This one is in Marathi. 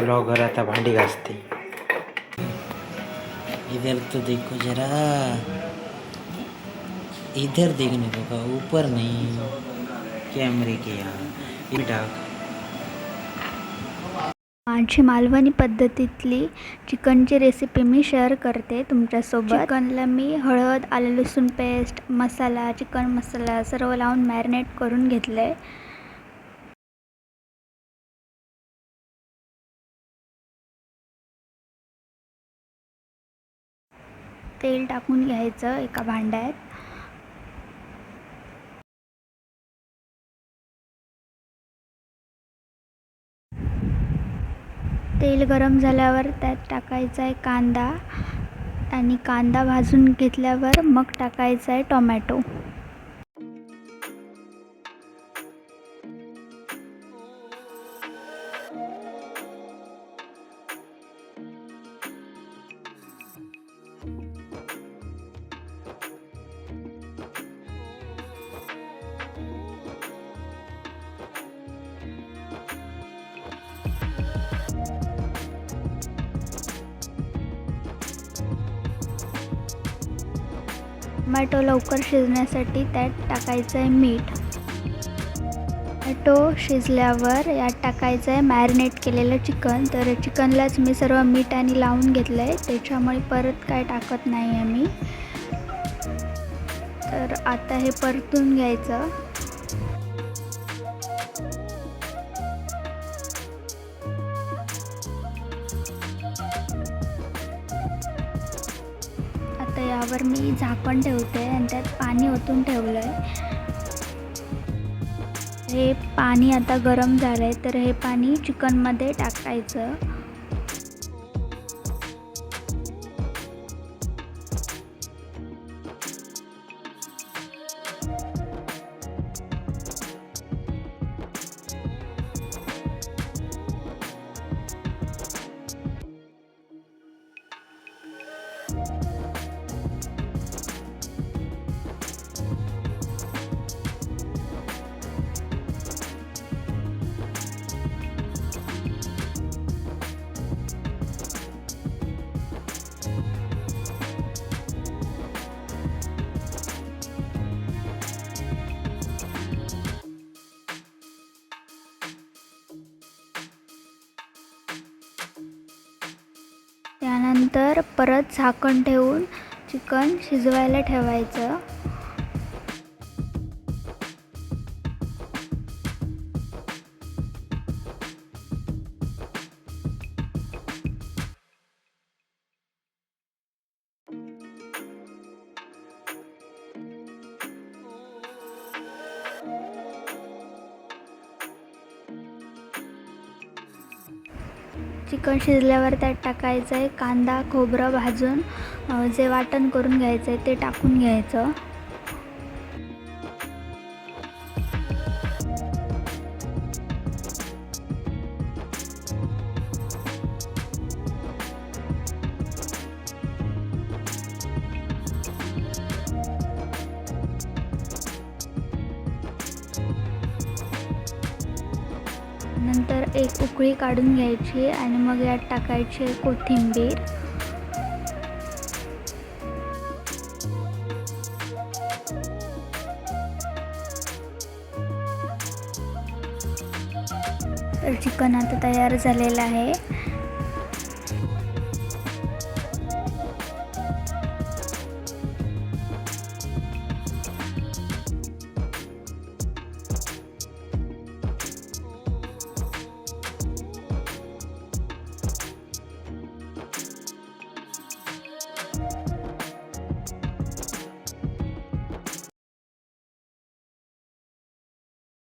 ब्लॉगर आता भांडी घासते। इधर तो देखो जरा, इधर देखने को का, ऊपर नहीं, कैमरे के यहाँ डाक। माझी मालवणी पद्धतीतली चिकनची रेसिपी मी शेअर करते तुमच्यासोबत। चिकनला मी हळद, आलं लसूण पेस्ट, मसाला, चिकन मसाला सर्व लावून मॅरिनेट करून घेतलं आहे। तेल टाकून घ्यायचं एका भांड्यात। तेल गरम झाल्यावर त्यात टाकायचा आहे कांदा आणि कांदा भाजून घेतल्यावर मग टाकायचा आहे टोमॅटो। टोमॅटो लवकर शिजण्यासाठी त्यात टाकायचं आहे मीठ। टोमॅटो शिजल्यावर यात टाकायचं आहे मॅरिनेट केलेलं चिकन। तर चिकनलाच मी सर्व मीठ आणि लावून घेतलं आहे, त्याच्यामुळे परत काय टाकत नाही आहे मी। तर आता हे परतून घ्यायचं। आता यावर मी झाकण ठेवते आणि त्यात पाणी ओतून ठेवलं आहे। हे पाणी आता गरम झालं आहे, तर हे पाणी चिकनमध्ये टाकायचं। त्यानंतर परत झाकण ठेवून चिकन शिजवायला ठेवायचं। चिकन शिजल्यावर त्यात टाकायचं आहे कांदा, खोबरं भाजून जे वाटण करून घ्यायचं आहे ते टाकून घ्यायचं। नंतर एक उकळी काढून घ्यायची आणि मग यात टाकायची कोथिंबीर। तर चिकन आता तयार झालेलं आहे।